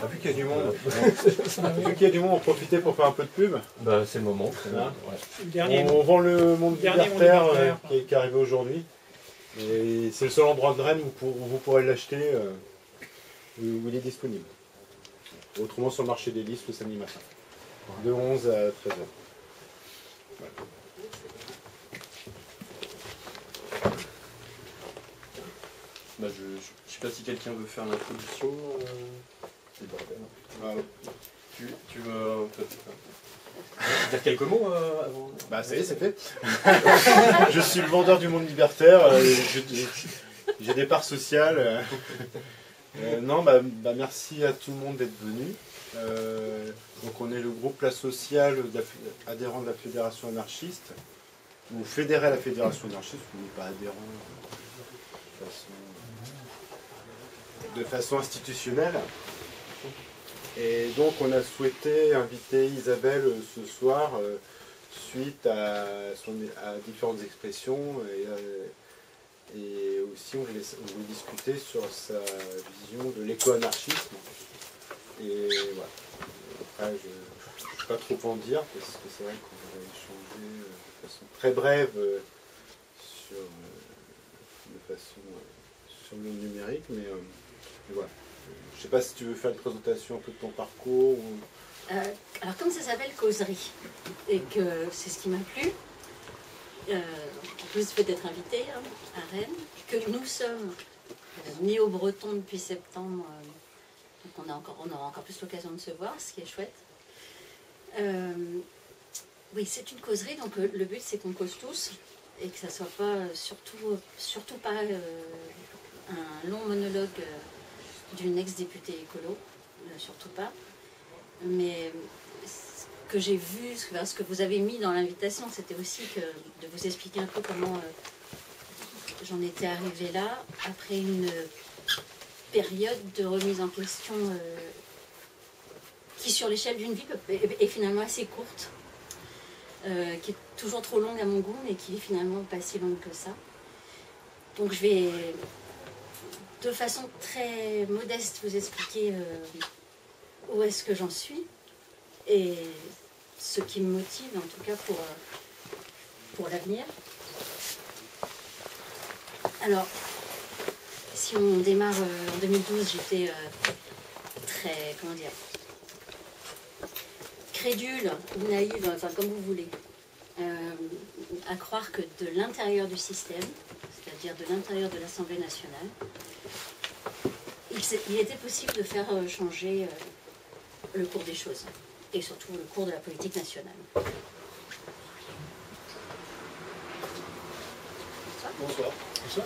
Vu qu'il y a du monde, on profiter pour faire un peu de pub. Bah, c'est le moment. On vend le Monde Libertaire qui est arrivé aujourd'hui. Et c'est le seul endroit de Rennes où vous pourrez l'acheter, où il est disponible. Autrement sur le marché des listes le samedi matin, de 11 à 13h. Voilà. Bah, je sais pas si quelqu'un veut faire l'introduction. C'est le bordel. Tu veux dire quelques mots avant? Bah ça y est, c'est fait. Je suis le vendeur du Monde Libertaire. J'ai des parts sociales. Non, merci à tout le monde d'être venu. Donc on est le groupe La Sociale adhérent de la Fédération anarchiste, ou fédéré à la Fédération anarchiste, on n'est pas adhérent de façon institutionnelle. Et donc on a souhaité inviter Isabelle ce soir suite à différentes expressions et aussi on voulait discuter sur sa vision de l'éco-anarchisme. Et voilà. Après je ne peux pas trop en dire parce que c'est vrai qu'on va échanger de façon très brève sur le numérique, mais voilà. Je ne sais pas si tu veux faire une présentation un peu de ton parcours ou... Alors comme ça s'appelle causerie, et que c'est ce qui m'a plu, en plus du fait d'être invité à Rennes, que nous sommes néo-bretons depuis septembre, donc on aura encore plus l'occasion de se voir, ce qui est chouette. Oui, c'est une causerie, donc le but c'est qu'on cause tous, et que ça ne soit pas, surtout pas un long monologue d'une ex-députée écolo, surtout pas. Mais ce que j'ai vu, ce que vous avez mis dans l'invitation, c'était aussi de vous expliquer un peu comment j'en étais arrivée là, après une période de remise en question qui, sur l'échelle d'une vie, est finalement assez courte, qui est toujours trop longue à mon goût, mais qui est finalement pas si longue que ça. Donc je vais, de façon très modeste, vous expliquer où est-ce que j'en suis et ce qui me motive, en tout cas pour l'avenir. Alors, si on démarre en 2012, j'étais très, comment dire, crédule ou naïve, enfin comme vous voulez, à croire que de l'intérieur du système, c'est-à-dire de l'intérieur de l'Assemblée nationale, il était possible de faire changer le cours des choses, et surtout le cours de la politique nationale. Bonsoir. Bonsoir.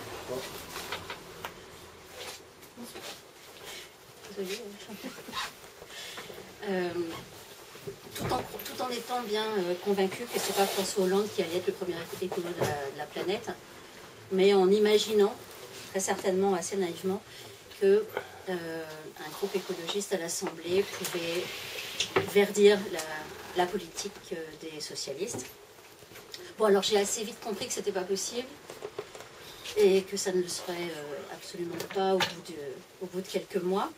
Tout en étant bien convaincu que c'est pas François Hollande qui allait être le premier écolo de la planète, mais en imaginant, très certainement, assez naïvement, que un groupe écologiste à l'Assemblée pouvait verdir la politique des socialistes. Bon, alors j'ai assez vite compris que c'était pas possible et que ça ne le serait absolument pas au bout de quelques mois.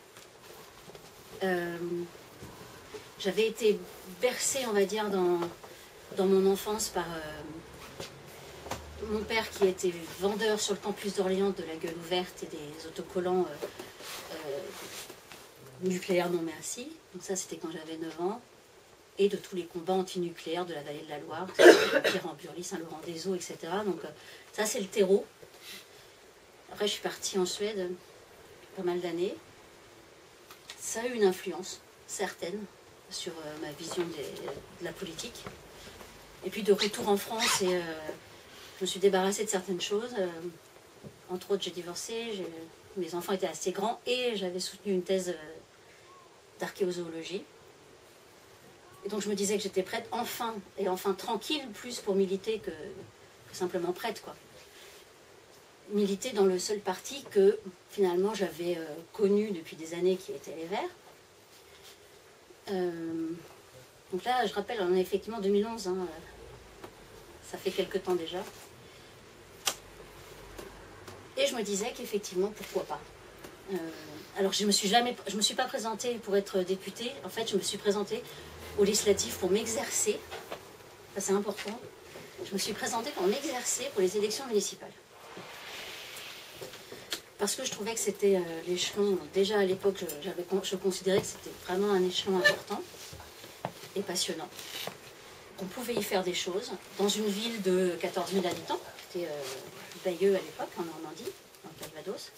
J'avais été bercée, on va dire, dans mon enfance par mon père qui était vendeur sur le campus d'Orléans de la gueule ouverte et des autocollants nucléaire non merci. Donc ça, c'était quand j'avais 9 ans. Et de tous les combats antinucléaires de la vallée de la Loire, Pierre-en-Burly, Saint-Laurent-des-Eaux, etc. Donc ça, c'est le terreau. Après, je suis partie en Suède pas mal d'années. Ça a eu une influence certaine sur ma vision de la politique. Et puis de retour en France, je me suis débarrassée de certaines choses. Entre autres, j'ai divorcé, mes enfants étaient assez grands et j'avais soutenu une thèse d'archéozoologie. Et donc je me disais que j'étais prête enfin tranquille, plus pour militer que simplement prête, quoi. Militer dans le seul parti que finalement j'avais connu depuis des années, qui était les Verts. Donc là, je rappelle, on est effectivement 2011, hein, ça fait quelque temps déjà. Et je me disais qu'effectivement, pourquoi pas. alors je me suis pas présentée pour être députée. En fait, je me suis présentée aux législatives pour m'exercer. Ça, c'est important. Je me suis présentée pour m'exercer pour les élections municipales. Parce que je trouvais que c'était l'échelon, déjà à l'époque, je considérais que c'était vraiment un échelon important et passionnant. On pouvait y faire des choses dans une ville de 14 000 habitants, c'était Bayeux à l'époque, en Normandie, dans le Calvados,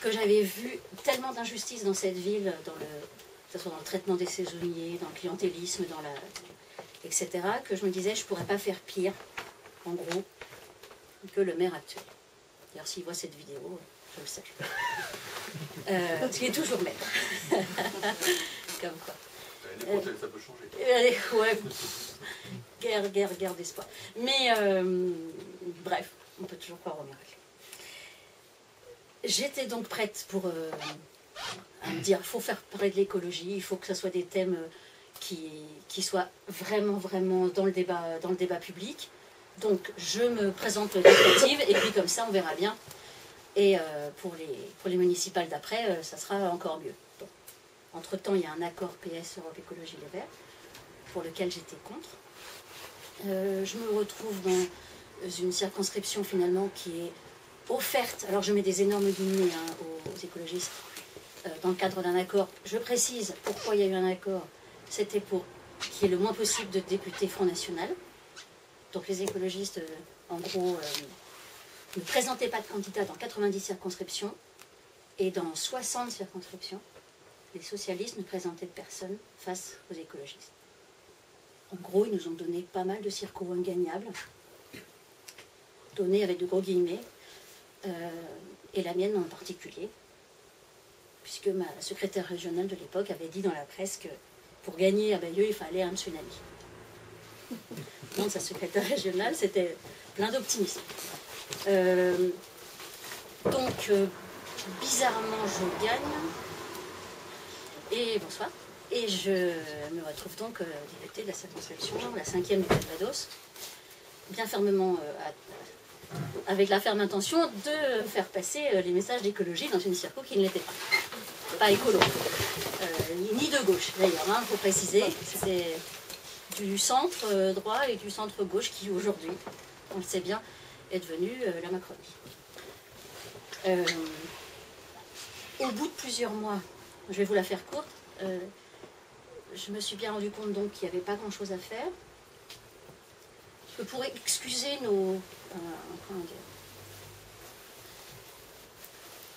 que j'avais vu tellement d'injustices dans cette ville, que ce soit dans le traitement des saisonniers, dans le clientélisme, etc., que je me disais, je ne pourrais pas faire pire, en gros, que le maire actuel. D'ailleurs, s'il voit cette vidéo, je le sais. Parce qu'il est toujours maire. Comme quoi. Ça peut changer. Ouais. Guerre d'espoir. Mais, bref, on peut toujours croire au miracle. J'étais donc prête pour à me dire, il faut faire parler de l'écologie, il faut que ce soit des thèmes qui soient vraiment, vraiment dans le débat public. Donc, je me présente législative, et puis comme ça, on verra bien. Et pour les municipales d'après, ça sera encore mieux. Bon. Entre-temps, il y a un accord PS Europe Écologie Les Verts, pour lequel j'étais contre. Je me retrouve dans une circonscription, finalement, qui est offerte. Alors, je mets des énormes guillemets aux écologistes, dans le cadre d'un accord. Je précise pourquoi il y a eu un accord. C'était pour qu'il y ait le moins possible de députés Front National. Donc les écologistes, en gros, ne présentaient pas de candidats dans 90 circonscriptions, et dans 60 circonscriptions, les socialistes ne présentaient personne face aux écologistes. En gros, ils nous ont donné pas mal de circos ingagnables, donnés avec de gros guillemets, et la mienne en particulier, puisque ma secrétaire régionale de l'époque avait dit dans la presse que pour gagner à Bayeux, il fallait un tsunami. Donc sa secrétaire régionale, c'était plein d'optimisme. Donc, bizarrement, je gagne. Et bonsoir. Et je me retrouve donc députée de la circonscription, la 5e du Calvados, bien fermement, avec la ferme intention de faire passer les messages d'écologie dans une circo qui ne l'était pas. Pas écolo. Ni de gauche, d'ailleurs, il faut préciser. C'était du centre droit et du centre gauche qui aujourd'hui, on le sait bien, est devenu la Macronie. Au bout de plusieurs mois, je vais vous la faire courte, je me suis bien rendu compte donc qu'il n'y avait pas grand chose à faire. Que pour excuser nos... comment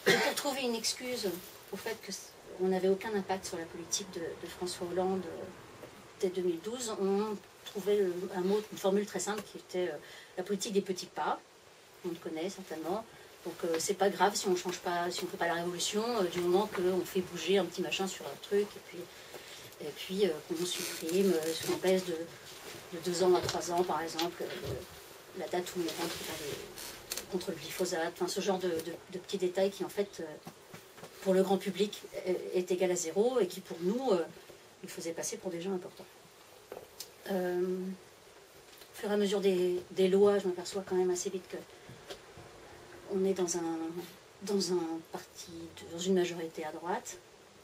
dire, pour trouver une excuse au fait qu'on n'avait aucun impact sur la politique de François Hollande dès 2012, on trouvait une formule très simple qui était la politique des petits pas. On le connaît certainement. Donc c'est pas grave si on change pas, si on fait pas la révolution, du moment qu'on fait bouger un petit machin sur un truc, et puis qu'on supprime, si on baisse de 2 ans à 3 ans par exemple, la date où on rentre contre le glyphosate, enfin ce genre de petits détails qui en fait pour le grand public est égal à 0 et qui pour nous nous faisait passer pour des gens importants. Au fur et à mesure des lois, je m'aperçois quand même assez vite que on est dans un parti, dans une majorité à droite,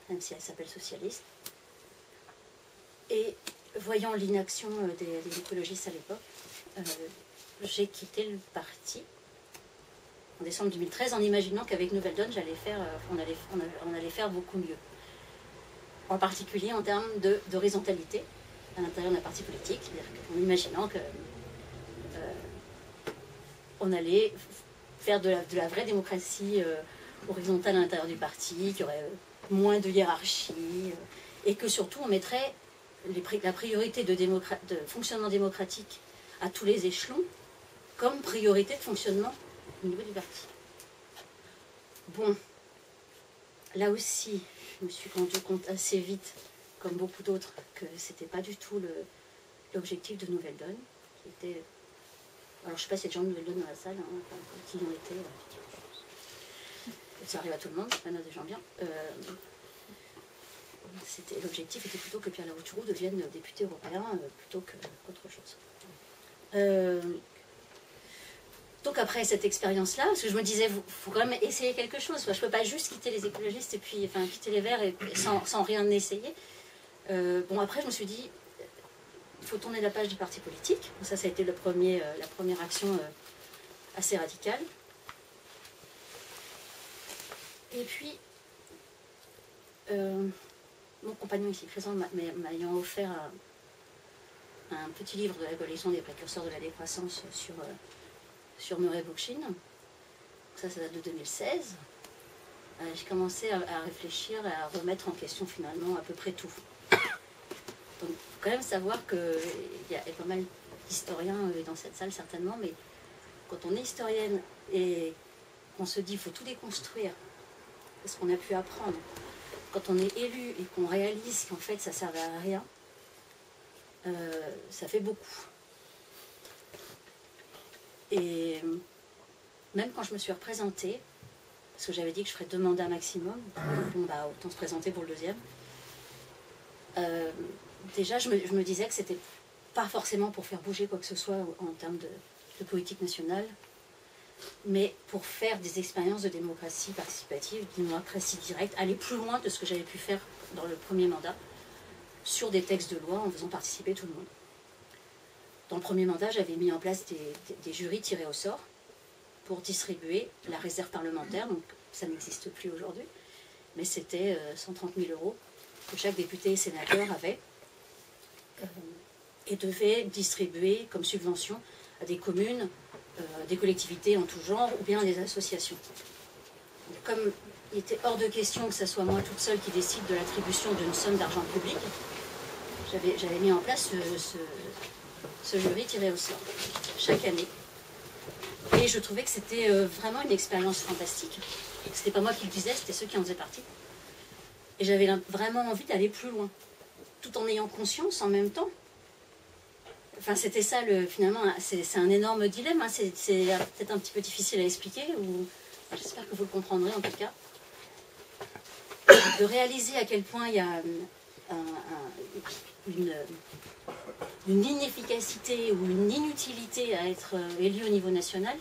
même si elle s'appelle socialiste. Et voyant l'inaction des écologistes à l'époque, j'ai quitté le parti en décembre 2013 en imaginant qu'avec Nouvelle Donne, on allait faire beaucoup mieux. En particulier en termes d'horizontalité à l'intérieur d'un parti politique, c'est-à-dire en imaginant que on allait faire de la vraie démocratie horizontale à l'intérieur du parti, qu'il y aurait moins de hiérarchie, et que surtout on mettrait la priorité de fonctionnement démocratique à tous les échelons comme priorité de fonctionnement au niveau du parti. Bon, là aussi, je me suis rendu compte assez vite, comme beaucoup d'autres, que c'était pas du tout l'objectif de Nouvelle Donne, qui était... Alors je ne sais pas s'il y a des gens de Nouvelle Donne dans la salle, qui y ont été. Ça arrive à tout le monde, il y en a des gens bien. L'objectif était plutôt que Pierre Larouturou devienne député européen plutôt qu'autre chose. Donc après cette expérience-là, parce que je me disais, il faut quand même essayer quelque chose. Je ne peux pas juste quitter les écologistes et puis quitter les Verts sans rien essayer. Bon, après, je me suis dit, il faut tourner la page du parti politique. Ça a été la première action assez radicale. Et puis, mon compagnon ici présent m'ayant offert un petit livre de la collection des précurseurs de la décroissance sur Murray Bookchin. Ça date de 2016. J'ai commencé à réfléchir et à remettre en question finalement à peu près tout. Donc, il faut quand même savoir qu'il y a pas mal d'historiens dans cette salle certainement, mais quand on est historienne et qu'on se dit qu'il faut tout déconstruire, ce qu'on a pu apprendre, quand on est élu et qu'on réalise qu'en fait ça ne servait à rien, ça fait beaucoup. Et même quand je me suis représentée, parce que j'avais dit que je ferais 2 mandats maximum, bon, bah, autant se présenter pour le 2e. Déjà, je me disais que c'était pas forcément pour faire bouger quoi que ce soit en termes de politique nationale, mais pour faire des expériences de démocratie participative, de démocratie directe, aller plus loin de ce que j'avais pu faire dans le premier mandat, sur des textes de loi en faisant participer tout le monde. Dans le premier mandat, j'avais mis en place des jurys tirés au sort pour distribuer la réserve parlementaire, donc ça n'existe plus aujourd'hui, mais c'était 130 000 € que chaque député et sénateur avait et devait distribuer comme subvention à des communes, des collectivités en tout genre ou bien à des associations. Donc, comme il était hors de question que ce soit moi toute seule qui décide de l'attribution d'une somme d'argent public, j'avais mis en place ce jury tiré au sort chaque année. Et je trouvais que c'était vraiment une expérience fantastique. C'était pas moi qui le disais, c'était ceux qui en faisaient partie. Et j'avais vraiment envie d'aller plus loin, tout en ayant conscience en même temps. Enfin, c'était ça, finalement, c'est un énorme dilemme. Hein. C'est peut-être un petit peu difficile à expliquer, ou j'espère que vous le comprendrez en tout cas. De réaliser à quel point il y a une inefficacité ou une inutilité à être élu au niveau national,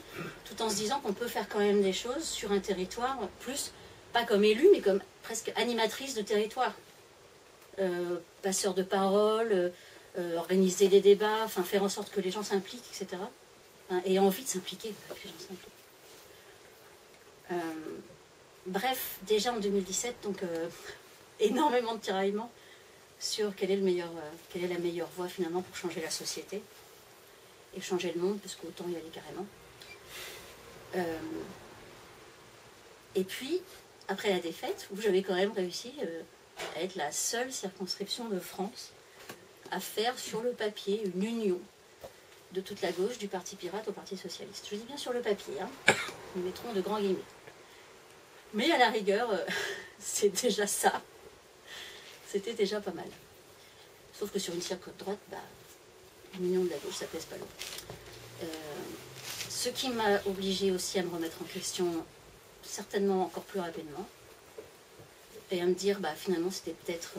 tout en se disant qu'on peut faire quand même des choses sur un territoire, plus, pas comme élu, mais comme presque animatrice de territoire. Passeur de parole, organiser des débats, enfin, faire en sorte que les gens s'impliquent, etc. Et envie de s'impliquer, que les gens s'impliquent. Bref, déjà en 2017, donc énormément de tiraillements sur quelle est la meilleure voie finalement pour changer la société et changer le monde, parce qu'autant y aller carrément. Et puis, après la défaite, où j'avais quand même réussi à être la seule circonscription de France à faire sur le papier une union de toute la gauche, du Parti Pirate au Parti Socialiste. Je dis bien sur le papier, hein. Nous mettrons de grands guillemets. Mais à la rigueur, c'est déjà ça. C'était déjà pas mal. Sauf que sur une cirque de droite, une union de la gauche, ça pèse pas l'eau. Ce qui m'a obligée aussi à me remettre en question, certainement encore plus rapidement, et à me dire, finalement, c'était peut-être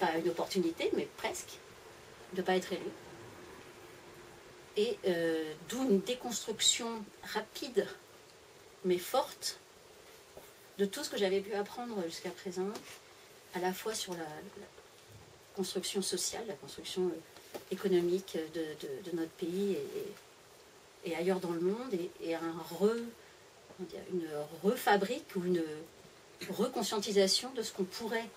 pas une opportunité, mais presque, de ne pas être élu. Et d'où une déconstruction rapide, mais forte, de tout ce que j'avais pu apprendre jusqu'à présent, à la fois sur la construction sociale, la construction économique de notre pays et ailleurs dans le monde, et une refabrique ou une reconscientisation de ce qu'on pourrait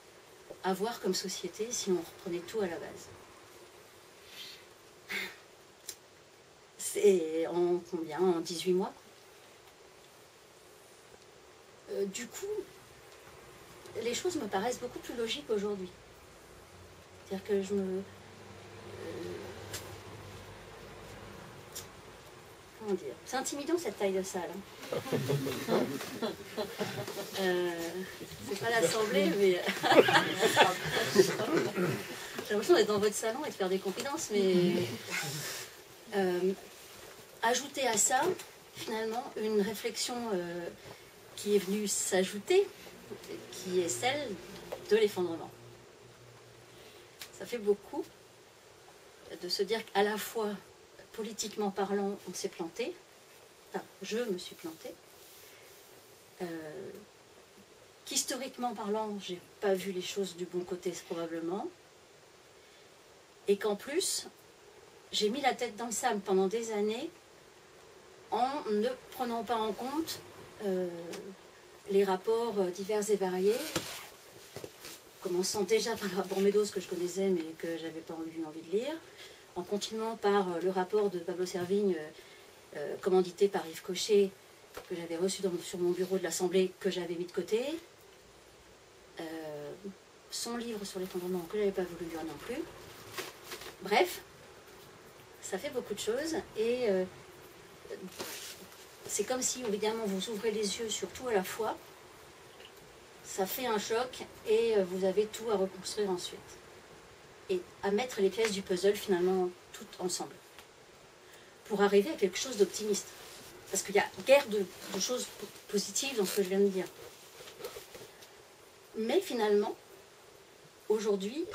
avoir comme société si on reprenait tout à la base. C'est en combien? En 18 mois. Du coup, les choses me paraissent beaucoup plus logiques aujourd'hui. C'est-à-dire que je me... comment dire? C'est intimidant cette taille de salle. Hein. C'est pas l'assemblée, mais... J'ai l'impression d'être dans votre salon et de faire des confidences, mais... ajouter à ça, finalement, une réflexion qui est venue s'ajouter, qui est celle de l'effondrement. Ça fait beaucoup de se dire qu'à la fois politiquement parlant, on s'est planté. Enfin, je me suis plantée. Qu'historiquement parlant, j'ai pas vu les choses du bon côté probablement. Et qu'en plus, j'ai mis la tête dans le sable pendant des années en ne prenant pas en compte les rapports divers et variés, commençant déjà par le rapport Meadows que je connaissais mais que j'avais pas envie de lire, en continuant par le rapport de Pablo Servigne, commandité par Yves Cochet, que j'avais reçu sur mon bureau de l'Assemblée, que j'avais mis de côté, son livre sur l'effondrement, que je n'avais pas voulu lire non plus. Bref, ça fait beaucoup de choses, et c'est comme si, évidemment, vous ouvrez les yeux sur tout à la fois, ça fait un choc, et vous avez tout à reconstruire ensuite. Et à mettre les pièces du puzzle, finalement, toutes ensemble. Pour arriver à quelque chose d'optimiste. Parce qu'il y a guère de choses positives dans ce que je viens de dire. Mais finalement, aujourd'hui,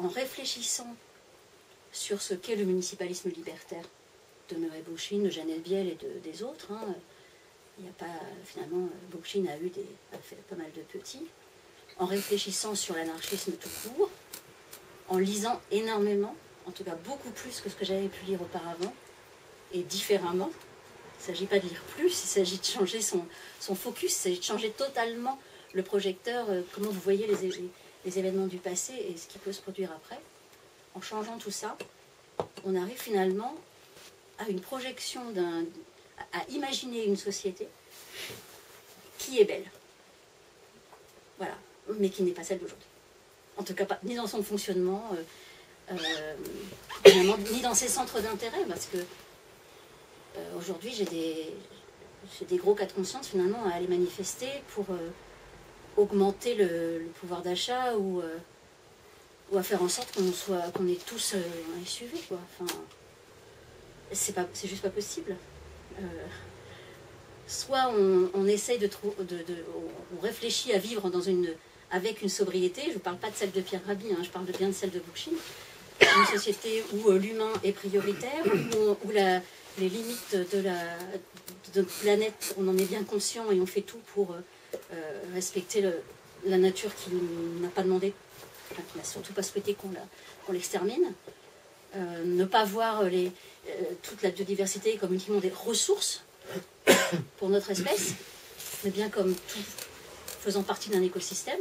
en réfléchissant sur ce qu'est le municipalisme libertaire de Murray Bookchin, de Jeannette Biel et des autres, il n'y a pas, finalement, Bookchin a fait pas mal de petits, en réfléchissant sur l'anarchisme tout court, en lisant énormément, en tout cas beaucoup plus que ce que j'avais pu lire auparavant, et différemment. Il ne s'agit pas de lire plus, il s'agit de changer son focus, il s'agit de changer totalement le projecteur, comment vous voyez les événements du passé et ce qui peut se produire après. En changeant tout ça, on arrive finalement à une projection, à imaginer une société qui est belle. Voilà, mais qui n'est pas celle d'aujourd'hui. En tout cas, pas, ni dans son fonctionnement, ni dans ses centres d'intérêt, parce que aujourd'hui, j'ai des gros cas de conscience finalement à aller manifester pour augmenter le pouvoir d'achat ou à faire en sorte qu'on ait tous un SUV, quoi. Enfin, c'est juste pas possible. Soit on essaye on réfléchit à vivre avec une sobriété. Je ne parle pas de celle de Pierre Rabhi, je parle bien de celle de Bookchin. Une société où l'humain est prioritaire, où les limites de notre planète, on en est bien conscient et on fait tout pour respecter la nature qui n'a pas demandé, qui n'a surtout pas souhaité qu'on l'extermine. Ne pas voir toute la biodiversité comme uniquement des ressources pour notre espèce, mais bien comme tout faisant partie d'un écosystème.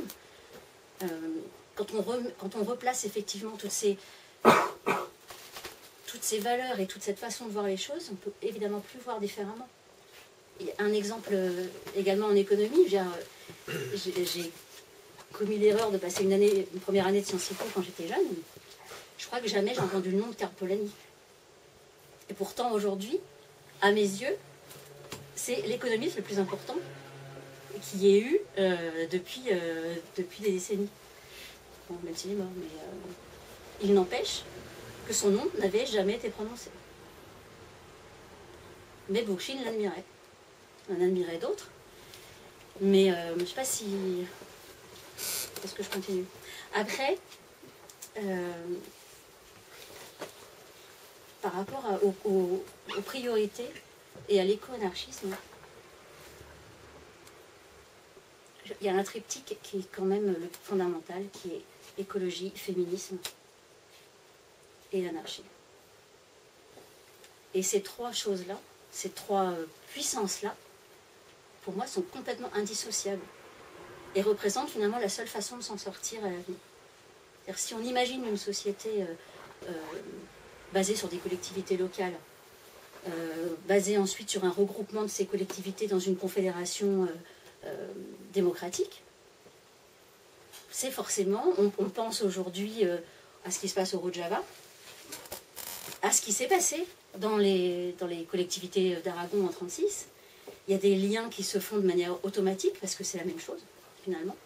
Quand on replace effectivement toutes ces valeurs et toute cette façon de voir les choses, on ne peut évidemment plus voir différemment. Et un exemple également en économie, j'ai commis l'erreur de passer une première année de Sciences Po quand j'étais jeune. Je crois que jamais j'ai entendu le nom de Karl Polanyi. Et pourtant aujourd'hui, à mes yeux, c'est l'économiste le plus important qu'il y ait eu depuis des décennies. Bon, même s'il est mort, mais il n'empêche que son nom n'avait jamais été prononcé. Mais Bookchin l'admirait. On admirait d'autres. Mais je ne sais pas si... Est-ce que je continue? Après, par rapport aux priorités et à l'éco-anarchisme, il y a un triptyque qui est quand même le fondamental, qui est écologie, féminisme et l'anarchie. Et ces trois choses-là, ces trois puissances-là, pour moi, sont complètement indissociables et représentent finalement la seule façon de s'en sortir à l'avenir. C'est-à-dire, si on imagine une société basée sur des collectivités locales, basée ensuite sur un regroupement de ces collectivités dans une confédération démocratique, c'est forcément, on pense aujourd'hui à ce qui se passe au Rojava, à ce qui s'est passé dans les collectivités d'Aragon en 1936. Il y a des liens qui se font de manière automatique, parce que c'est la même chose, finalement.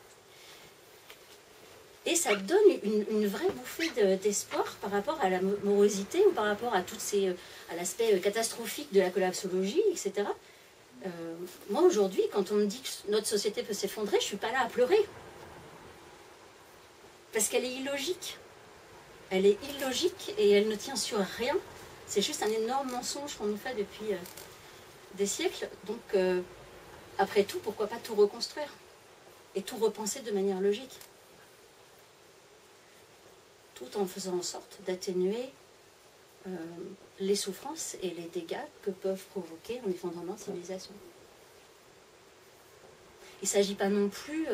Et ça donne une vraie bouffée d'espoir par rapport à la morosité, ou par rapport à à l'aspect catastrophique de la collapsologie, etc. Moi, aujourd'hui, quand on me dit que notre société peut s'effondrer, je ne suis pas là à pleurer. Parce qu'elle est illogique. Elle est illogique et elle ne tient sur rien. C'est juste un énorme mensonge qu'on nous fait depuis des siècles. Donc, après tout, pourquoi pas tout reconstruire et tout repenser de manière logique, tout en faisant en sorte d'atténuer les souffrances et les dégâts que peuvent provoquer un effondrement de civilisation. Il ne s'agit pas non plus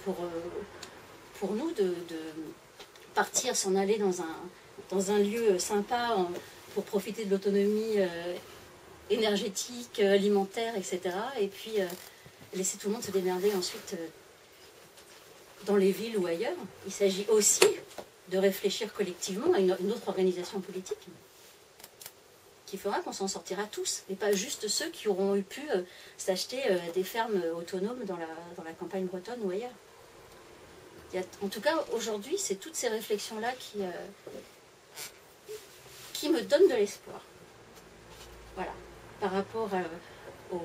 pour nous de partir, s'en aller dans un lieu sympa pour profiter de l'autonomie énergétique, alimentaire, etc. Et puis laisser tout le monde se démerder ensuite dans les villes ou ailleurs. Il s'agit aussi de réfléchir collectivement à une autre organisation politique qui fera qu'on s'en sortira tous, et pas juste ceux qui auront pu s'acheter des fermes autonomes dans la campagne bretonne ou ailleurs. En tout cas, aujourd'hui, c'est toutes ces réflexions-là qui me donnent de l'espoir. Voilà. Par rapport au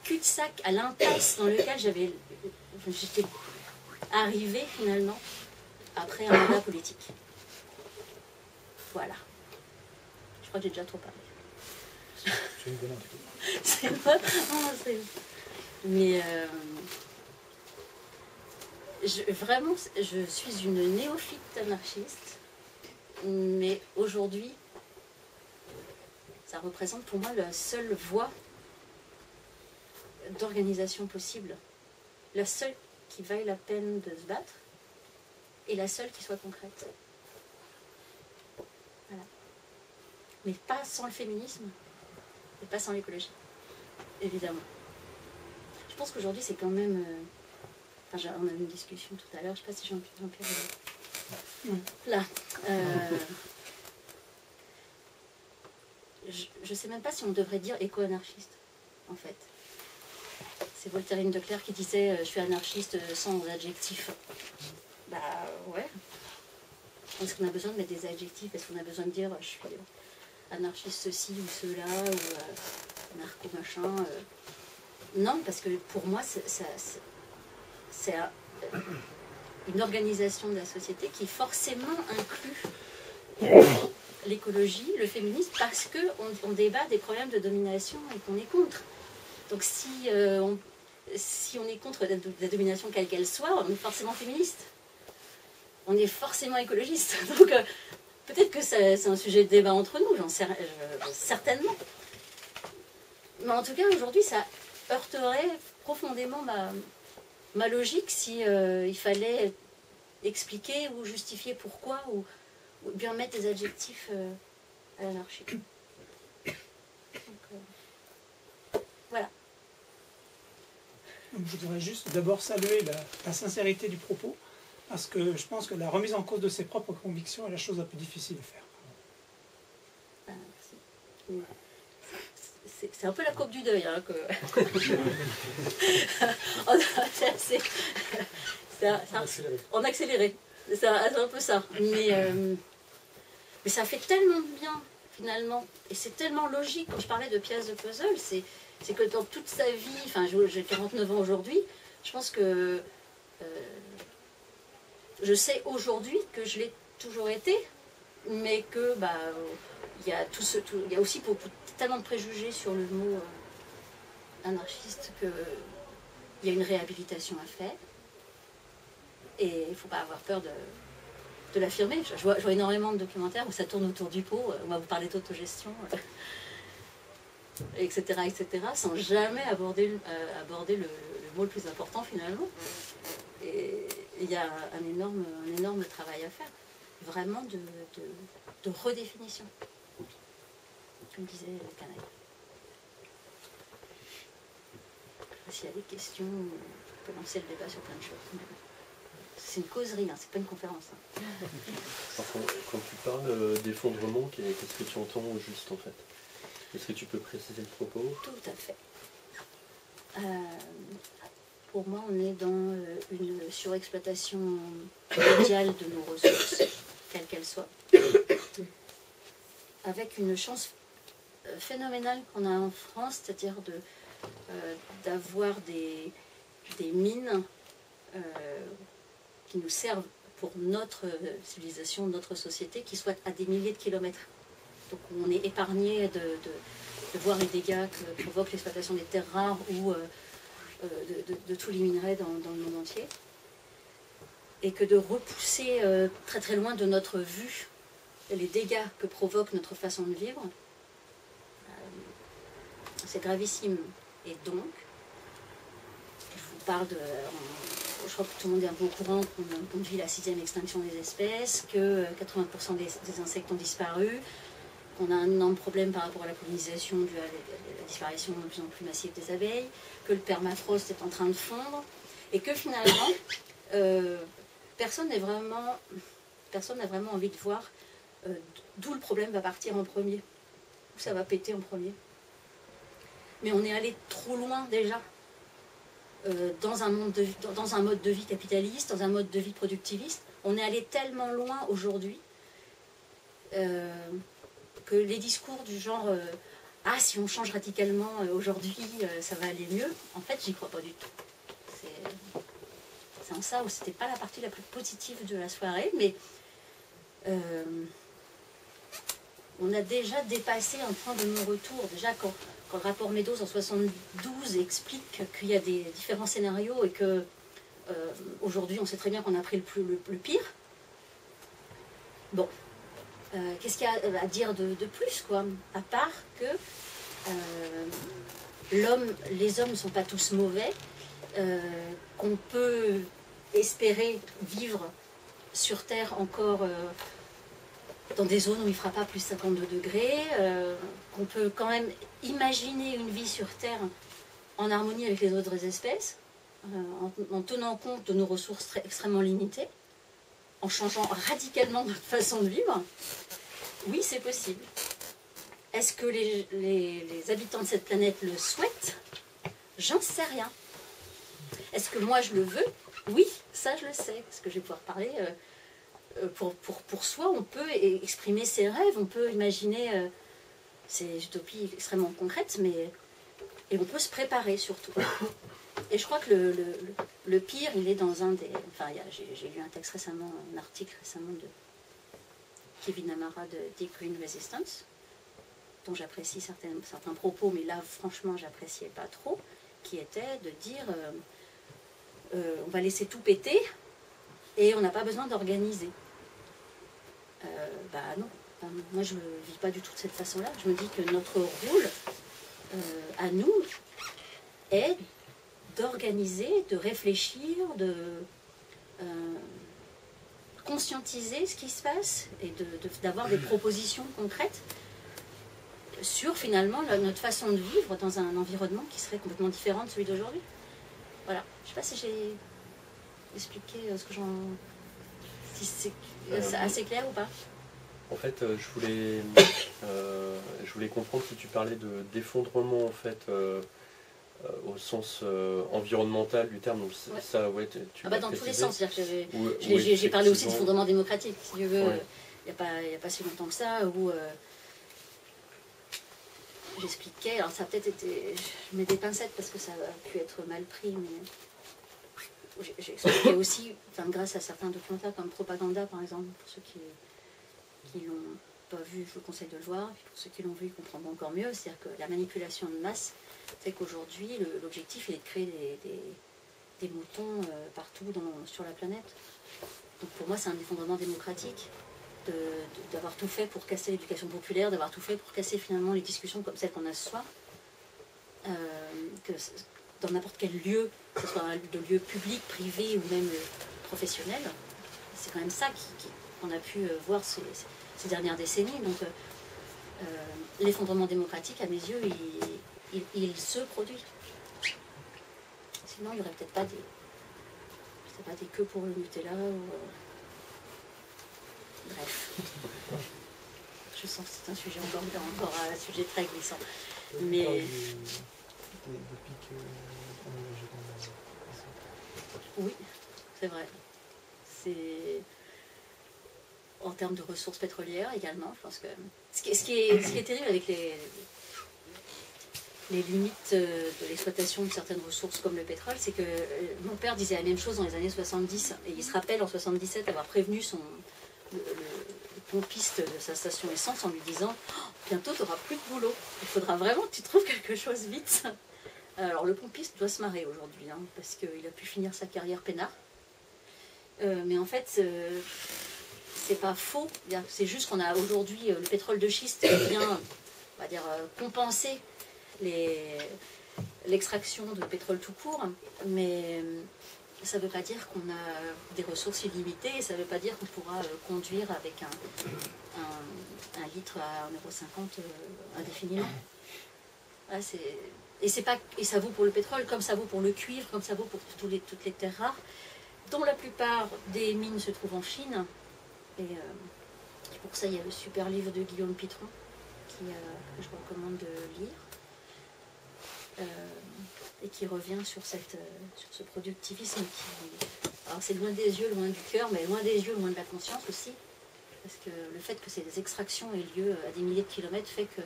cul-de-sac, à l'impasse dans lequel j'étais arrivée finalement après un mandat politique. Voilà. Je crois que j'ai déjà trop parlé. C'est une bonne intro. C'est pas... Mais vraiment, je suis une néophyte anarchiste, mais aujourd'hui, ça représente pour moi la seule voie d'organisation possible, la seule qui vaille la peine de se battre, et la seule qui soit concrète. Voilà. Mais pas sans le féminisme, et pas sans l'écologie, évidemment. Je pense qu'aujourd'hui, c'est quand même... Enfin, on a eu une discussion tout à l'heure, je ne sais pas si Jean-Pierre... Là. Je ne sais même pas si on devrait dire éco-anarchiste, en fait. C'est Voltairine de Cleyre qui disait « je suis anarchiste sans adjectif ». Bah ouais. Est-ce qu'on a besoin de mettre des adjectifs? Est-ce qu'on a besoin de dire « je suis anarchiste ceci ou cela » ou « anarcho-machin » Non, parce que pour moi, c'est une organisation de la société qui forcément inclut l'écologie, le féminisme, parce qu'on débat des problèmes de domination et qu'on est contre. Donc si on est contre la domination quelle qu'elle soit, on est forcément féministe. On est forcément écologiste. Donc peut-être que c'est un sujet de débat entre nous, certainement. Mais en tout cas, aujourd'hui, ça heurterait profondément ma logique si il fallait expliquer ou justifier pourquoi ou bien mettre des adjectifs à l'anarchie. Voilà. Je voudrais juste d'abord saluer la sincérité du propos, parce que je pense que la remise en cause de ses propres convictions est la chose la plus difficile à faire. Merci. C'est un peu la courbe du deuil. Hein, en accéléré. C'est un peu ça. Mais ça fait tellement bien, finalement. Et c'est tellement logique. Quand je parlais de pièces de puzzle, c'est que dans toute sa vie, enfin j'ai 49 ans aujourd'hui, je pense que je sais aujourd'hui que je l'ai toujours été, mais que il y a aussi tellement de préjugés sur le mot anarchiste qu'il y a une réhabilitation à faire. Et il ne faut pas avoir peur de l'affirmer. Je vois énormément de documentaires où ça tourne autour du pot, on va vous parler d'autogestion, etc., sans jamais aborder le mot le plus important finalement. Et il y a un énorme travail à faire, vraiment de redéfinition, comme disait Canaille. S'il y a des questions, on peut lancer le débat sur plein de choses. C'est une causerie, hein, c'est pas une conférence. Hein. Quand tu parles d'effondrement, qu'est-ce que tu entends au juste en fait? Est-ce que tu peux préciser le propos? Tout à fait. Pour moi, on est dans une surexploitation mondiale de nos ressources, quelles qu'elles soient, avec une chance phénoménale qu'on a en France, c'est-à-dire d'avoir des mines qui nous servent pour notre civilisation, notre société, qui soient à des milliers de kilomètres donc on est épargné de voir les dégâts que provoque l'exploitation des terres rares ou de tous les minerais dans le monde entier, et que de repousser très très loin de notre vue les dégâts que provoque notre façon de vivre, c'est gravissime. Et donc, je vous parle de... je crois que tout le monde est un peu au courant qu'on vit la 6e extinction des espèces, que 80% des insectes ont disparu, qu'on a un énorme problème par rapport à la pollinisation due à la disparition de plus en plus massive des abeilles, que le permafrost est en train de fondre, et que finalement, personne n'a vraiment envie de voir d'où le problème va partir en premier, où ça va péter en premier. Mais on est allé trop loin déjà dans un mode de vie capitaliste, dans un mode de vie productiviste. On est allé tellement loin aujourd'hui que les discours du genre ah, si on change radicalement aujourd'hui, ça va aller mieux. En fait, j'y crois pas du tout. C'est en ça où c'était pas la partie la plus positive de la soirée, mais on a déjà dépassé un point de non-retour. Déjà, quand le rapport Meadows en 72 explique qu'il y a des différents scénarios et que aujourd'hui, on sait très bien qu'on a pris le pire. Bon. Qu'est-ce qu'il y a à dire de plus, quoi, à part que les hommes ne sont pas tous mauvais, qu'on peut espérer vivre sur Terre encore dans des zones où il ne fera pas plus 52 degrés, qu'on peut quand même imaginer une vie sur Terre en harmonie avec les autres espèces, en tenant compte de nos ressources extrêmement limitées, en changeant radicalement notre façon de vivre. Oui, c'est possible. Est-ce que les habitants de cette planète le souhaitent? J'en sais rien. Est-ce que moi je le veux? Oui, ça je le sais, parce que je vais pouvoir parler. Pour soi, on peut exprimer ses rêves, on peut imaginer ces utopies extrêmement concrètes, et on peut se préparer surtout. Et je crois que le pire, il est dans un des... Enfin, j'ai lu un texte récemment, un article récemment de Kevin Amara de Deep Green Resistance, dont j'apprécie certains propos, mais là, franchement, j'appréciais pas trop, qui était de dire on va laisser tout péter et on n'a pas besoin d'organiser. Bah non, moi je ne vis pas du tout de cette façon-là. Je me dis que notre rôle à nous est d'organiser, de réfléchir, de conscientiser ce qui se passe et d'avoir des propositions concrètes sur finalement notre façon de vivre dans un environnement qui serait complètement différent de celui d'aujourd'hui. Voilà. Je ne sais pas si j'ai expliqué ce que si c'est assez clair ou pas. En fait, je voulais comprendre si tu parlais d'effondrement en fait au sens environnemental du terme. Donc ouais. Ça, ouais, tu dans tous les sens. Oui, j'ai parlé aussi de fondement démocratique, si tu veux. Ouais. Il n'y a pas si longtemps que ça, où j'expliquais, alors ça a peut-être été, je mets des pincettes parce que ça a pu être mal pris, mais j'expliquais aussi, enfin, grâce à certains documentaires comme Propaganda par exemple, pour ceux qui l'ont pas vu, je vous conseille de le voir, et puis pour ceux qui l'ont vu, ils comprendront encore mieux, c'est-à-dire que la manipulation de masse fait qu'aujourd'hui, l'objectif est de créer des moutons partout sur la planète. Donc pour moi, c'est un effondrement démocratique d'avoir tout fait pour casser l'éducation populaire, d'avoir tout fait pour casser finalement les discussions comme celles qu'on a ce soir. Que dans n'importe quel lieu, que ce soit de lieu public, privé ou même professionnel, c'est quand même ça qu'on a pu voir ces dernières décennies. Donc l'effondrement démocratique, à mes yeux, il se produit. Sinon, il n'y aurait peut-être pas des queues pour le Nutella ou... Bref. Je sens que c'est un sujet encore un sujet très glissant. Mais... Oui, c'est vrai. C'est... En termes de ressources pétrolières également, je pense que... Ce qui est terrible avec les limites de l'exploitation de certaines ressources comme le pétrole, c'est que mon père disait la même chose dans les années 70, et il se rappelle en 77 avoir prévenu le pompiste de sa station essence en lui disant « Oh, bientôt tu n'auras plus de boulot, il faudra vraiment que tu trouves quelque chose vite ». Alors le pompiste doit se marrer aujourd'hui, hein, parce qu'il a pu finir sa carrière peinard. Mais en fait, c'est pas faux, c'est juste qu'on a aujourd'hui le pétrole de schiste qui vient, on va dire, compenser l'extraction de pétrole tout court, mais ça ne veut pas dire qu'on a des ressources illimitées, ça ne veut pas dire qu'on pourra conduire avec un litre à 1,50 € indéfiniment. Voilà, et ça vaut pour le pétrole, comme ça vaut pour le cuivre, comme ça vaut pour toutes les terres rares, dont la plupart des mines se trouvent en Chine. Et pour ça, il y a le super livre de Guillaume Pitron, que je recommande de lire. Et qui revient sur ce productivisme alors c'est loin des yeux, loin du cœur, mais loin des yeux, loin de la conscience aussi, parce que le fait que ces extractions aient lieu à des milliers de kilomètres fait que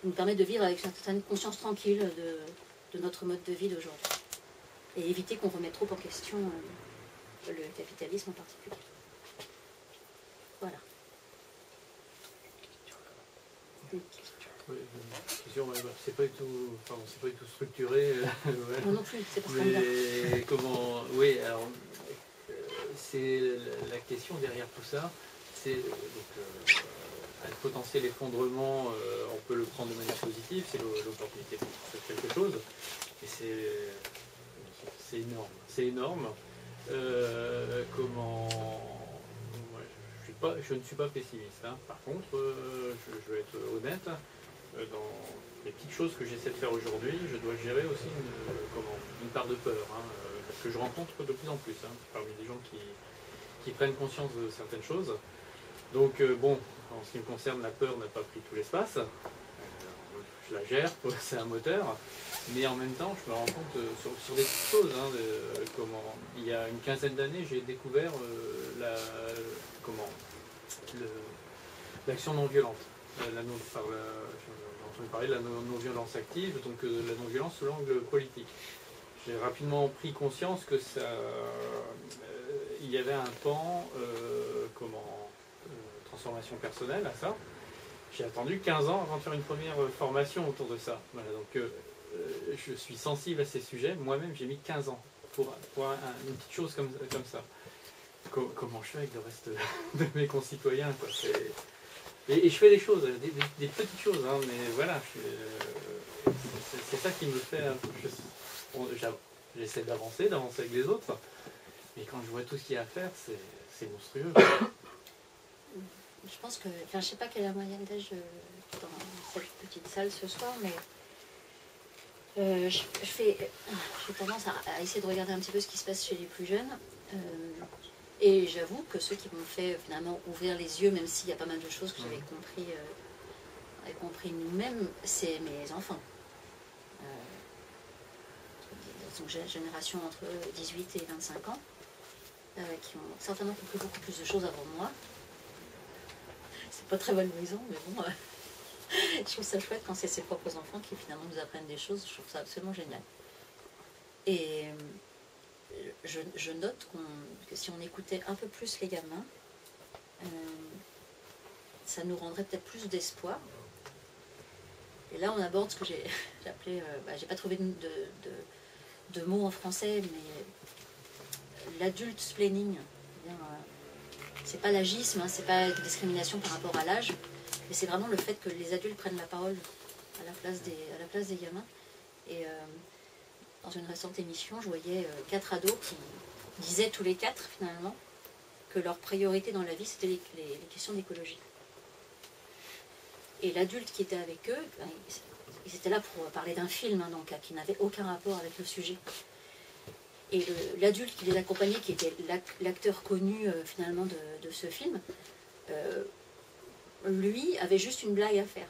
nous permet de vivre avec une certaine conscience tranquille de notre mode de vie d'aujourd'hui, et éviter qu'on remette trop en question le capitalisme en particulier. Voilà. Oui, c'est pas du tout structuré. Ouais. Non plus, c'est pas standard. Mais comment. Oui, alors. C'est la question derrière tout ça. C'est un potentiel effondrement, on peut le prendre de manière positive, c'est l'opportunité pour faire quelque chose. Et c'est énorme. C'est énorme. Comment. Je ne suis pas pessimiste. Hein. Par contre, je vais être honnête. Dans les petites choses que j'essaie de faire aujourd'hui, je dois gérer aussi une part de peur. Hein, parce que je rencontre de plus en plus parmi des gens qui prennent conscience de certaines choses. Donc, bon, en ce qui me concerne, la peur n'a pas pris tout l'espace. Je la gère, c'est un moteur. Mais en même temps, je me rends compte sur des petites choses. Il y a une quinzaine d'années, j'ai découvert l'action non violente. J'ai entendu parler de la non-violence active, donc la non-violence sous l'angle politique. J'ai rapidement pris conscience que il y avait un pan transformation personnelle à ça. J'ai attendu 15 ans avant de faire une première formation autour de ça. Voilà, donc je suis sensible à ces sujets. Moi-même, j'ai mis 15 ans pour une petite chose comme ça. Comment je fais avec le reste de mes concitoyens, quoi. Et je fais des choses, des petites choses, hein, mais voilà, c'est ça qui me fait. J'essaie d'avancer avec les autres, mais quand je vois tout ce qu'il y a à faire, c'est monstrueux. Je pense que, je ne sais pas quelle est la moyenne d'âge dans cette petite salle ce soir, mais j'ai tendance à essayer de regarder un petit peu ce qui se passe chez les plus jeunes. Et j'avoue que ceux qui m'ont fait finalement ouvrir les yeux, même s'il y a pas mal de choses que j'avais compris nous-mêmes, c'est mes enfants. Donc génération entre 18 et 25 ans, qui ont certainement compris beaucoup plus de choses avant moi. C'est pas très valorisant, mais bon, je trouve ça chouette quand c'est ses propres enfants qui finalement nous apprennent des choses. Je trouve ça absolument génial. Et je note que si on écoutait un peu plus les gamins, ça nous rendrait peut-être plus d'espoir. Et là, on aborde ce que j'ai appelé, j'ai pas trouvé de mots en français, mais l'adult planning. C'est pas l'agisme, hein, c'est pas une discrimination par rapport à l'âge, mais c'est vraiment le fait que les adultes prennent la parole à la place des gamins. Et dans une récente émission, je voyais 4 ados qui disaient tous les 4 finalement que leur priorité dans la vie c'était les questions d'écologie. Et l'adulte qui était avec eux, ils étaient là pour parler d'un film, hein, donc, qui n'avait aucun rapport avec le sujet. Et l'adulte qui les accompagnait, qui était l'acteur connu finalement de ce film, lui avait juste une blague à faire.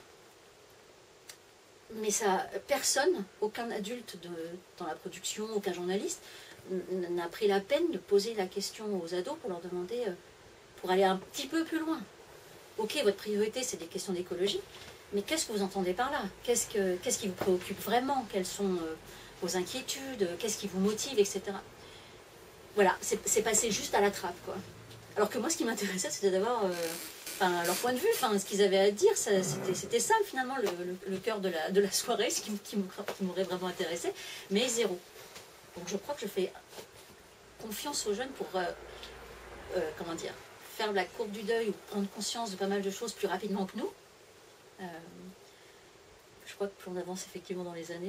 Mais ça, personne, aucun adulte dans la production, aucun journaliste, n'a pris la peine de poser la question aux ados pour leur demander, pour aller un petit peu plus loin. Ok, votre priorité c'est des questions d'écologie, mais qu'est-ce que vous entendez par là? Qu'est-ce qui vous préoccupe vraiment? Quelles sont vos inquiétudes? Qu'est-ce qui vous motive, etc. Voilà, c'est passé juste à la trappe, quoi. Alors que moi, ce qui m'intéressait, c'était d'avoir enfin, leur point de vue, enfin, ce qu'ils avaient à dire, c'était ça finalement le cœur de la soirée, ce qui m'aurait vraiment intéressé, mais zéro. Donc je crois que je fais confiance aux jeunes pour, comment dire, faire la courbe du deuil ou prendre conscience de pas mal de choses plus rapidement que nous. Je crois que plus on avance effectivement dans les années,